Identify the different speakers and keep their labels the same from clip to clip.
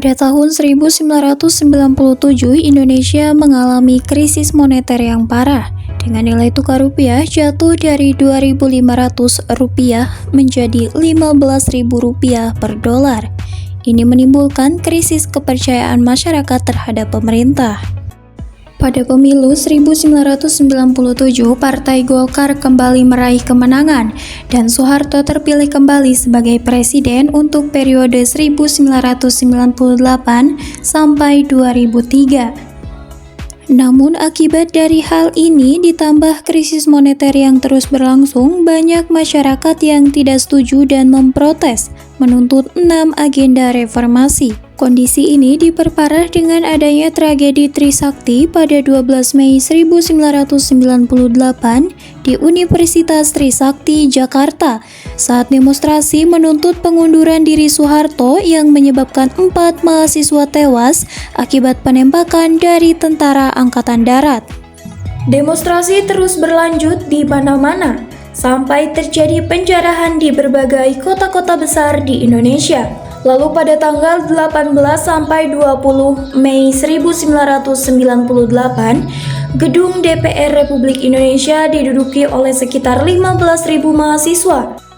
Speaker 1: Pada tahun 1997, Indonesia mengalami krisis moneter yang parah, dengan nilai tukar rupiah jatuh dari Rp2.500 menjadi Rp15.000 per dolar. Ini menimbulkan krisis kepercayaan masyarakat terhadap pemerintah. Pada pemilu 1997, Partai Golkar kembali meraih kemenangan dan Soeharto terpilih kembali sebagai presiden untuk periode 1998 sampai 2003. Namun akibat dari hal ini ditambah krisis moneter yang terus berlangsung, banyak masyarakat yang tidak setuju dan memprotes, menuntut 6 agenda reformasi. Kondisi ini diperparah dengan adanya tragedi Trisakti pada 12 Mei 1998 di Universitas Trisakti, Jakarta, saat demonstrasi menuntut pengunduran diri Soeharto yang menyebabkan 4 mahasiswa tewas akibat penembakan dari Tentara Angkatan Darat. Demonstrasi terus berlanjut di mana-mana, sampai terjadi penjarahan di berbagai kota-kota besar di Indonesia. Lalu pada tanggal 18 sampai 20 Mei 1998, gedung DPR Republik Indonesia diduduki oleh sekitar 15.000 mahasiswa.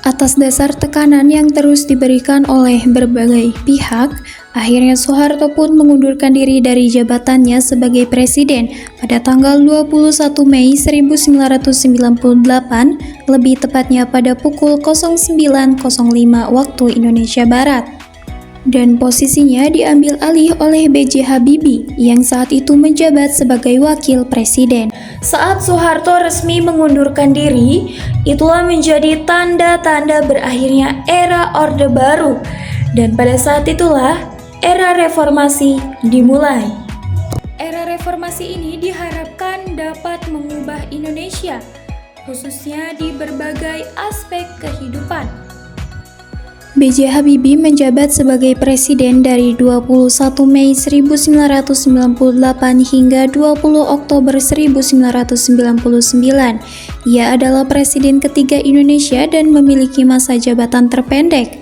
Speaker 1: Atas dasar tekanan yang terus diberikan oleh berbagai pihak, akhirnya Soeharto pun mengundurkan diri dari jabatannya sebagai presiden pada tanggal 21 Mei 1998, lebih tepatnya pada pukul 09.05 waktu Indonesia Barat. Dan posisinya diambil alih oleh B.J. Habibie yang saat itu menjabat sebagai wakil presiden. Saat Soeharto resmi mengundurkan diri, itulah menjadi tanda-tanda berakhirnya era Orde Baru. Dan pada saat itulah era reformasi dimulai. Era reformasi ini diharapkan dapat mengubah Indonesia, khususnya di berbagai aspek kehidupan. B.J. Habibie menjabat sebagai presiden dari 21 Mei 1998 hingga 20 Oktober 1999. Ia adalah presiden ketiga Indonesia dan memiliki masa jabatan terpendek.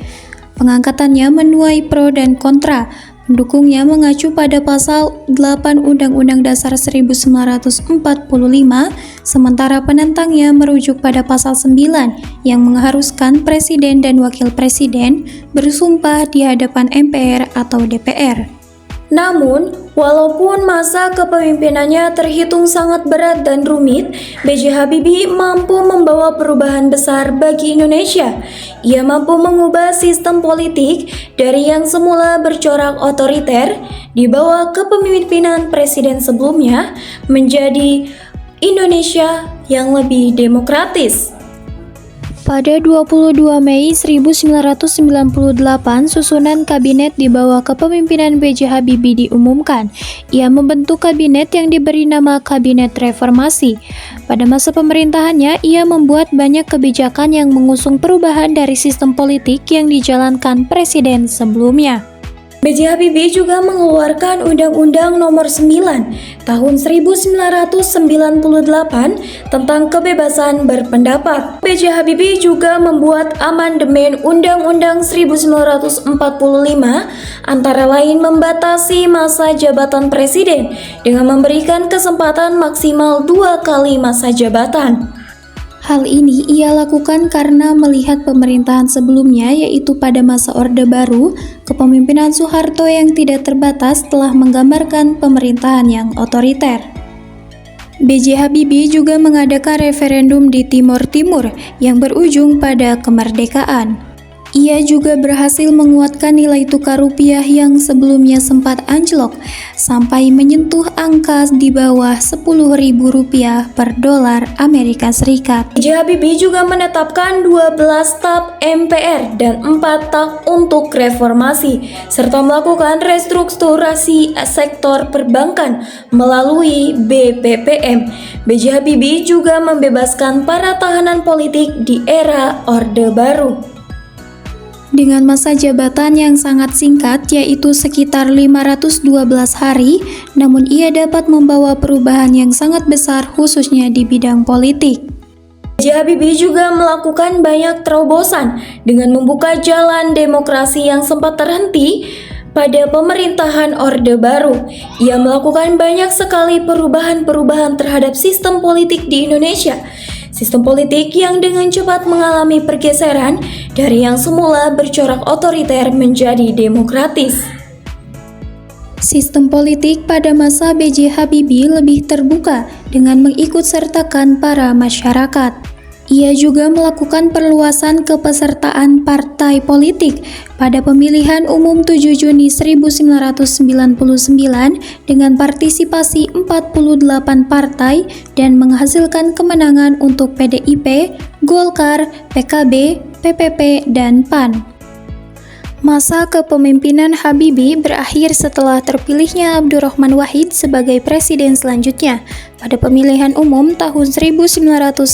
Speaker 1: Pengangkatannya menuai pro dan kontra. Pendukungnya mengacu pada pasal 8 Undang-Undang Dasar 1945, sementara penentangnya merujuk pada pasal 9 yang mengharuskan presiden dan wakil presiden bersumpah di hadapan MPR atau DPR. Namun, walaupun masa kepemimpinannya terhitung sangat berat dan rumit, B.J. Habibie mampu membawa perubahan besar bagi Indonesia. Ia mampu mengubah sistem politik dari yang semula bercorak otoriter di bawah kepemimpinan presiden sebelumnya menjadi Indonesia yang lebih demokratis. Pada 22 Mei 1998, susunan kabinet di bawah kepemimpinan B.J. Habibie diumumkan. Ia membentuk kabinet yang diberi nama Kabinet Reformasi. Pada masa pemerintahannya, ia membuat banyak kebijakan yang mengusung perubahan dari sistem politik yang dijalankan presiden sebelumnya. B.J. Habibie juga mengeluarkan Undang-Undang Nomor 9 Tahun 1998 tentang kebebasan berpendapat. B.J. Habibie juga membuat amandemen Undang-Undang 1945, antara lain membatasi masa jabatan presiden dengan memberikan kesempatan maksimal 2 kali masa jabatan. Hal ini ia lakukan karena melihat pemerintahan sebelumnya, yaitu pada masa Orde Baru, kepemimpinan Soeharto yang tidak terbatas telah menggambarkan pemerintahan yang otoriter. B.J. Habibie juga mengadakan referendum di Timor Timur yang berujung pada kemerdekaan. Ia juga berhasil menguatkan nilai tukar rupiah yang sebelumnya sempat anjlok sampai menyentuh angka di bawah Rp10.000 per dolar Amerika Serikat. B.J. Habibie juga menetapkan 12 staf MPR dan 4 tak untuk reformasi, serta melakukan restrukturasi sektor perbankan melalui BPPM. B.J. Habibie juga membebaskan para tahanan politik di era Orde Baru. Dengan masa jabatan yang sangat singkat, yaitu sekitar 512 hari, namun ia dapat membawa perubahan yang sangat besar khususnya di bidang politik. B.J. Habibie juga melakukan banyak terobosan dengan membuka jalan demokrasi yang sempat terhenti pada pemerintahan Orde Baru. Ia melakukan banyak sekali perubahan-perubahan terhadap sistem politik di Indonesia. Sistem politik yang dengan cepat mengalami pergeseran dari yang semula bercorak otoriter menjadi demokratis. Sistem politik pada masa B.J. Habibie lebih terbuka dengan mengikutsertakan para masyarakat. Ia juga melakukan perluasan kepesertaan partai politik pada pemilihan umum 7 Juni 1999 dengan partisipasi 48 partai dan menghasilkan kemenangan untuk PDIP, Golkar, PKB, PPP, dan PAN. Masa kepemimpinan Habibie berakhir setelah terpilihnya Abdurrahman Wahid sebagai presiden selanjutnya pada pemilihan umum tahun 1999.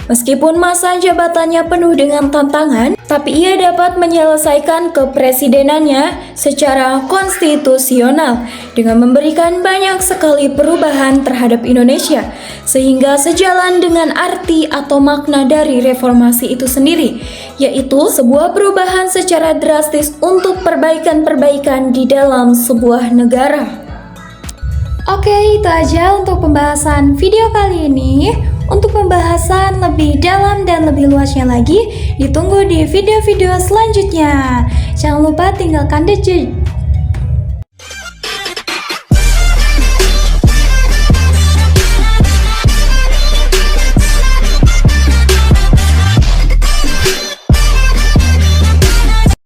Speaker 1: Meskipun masa jabatannya penuh dengan tantangan, tapi ia dapat menyelesaikan kepresidenannya secara konstitusional dengan memberikan banyak sekali perubahan terhadap Indonesia, sehingga sejalan dengan arti atau makna dari reformasi itu sendiri, yaitu sebuah perubahan secara drastis untuk perbaikan-perbaikan di dalam sebuah negara. Oke, itu aja untuk pembahasan video kali ini. Untuk pembahasan lebih dalam dan lebih luasnya lagi, ditunggu di video-video selanjutnya. Jangan lupa tinggalkan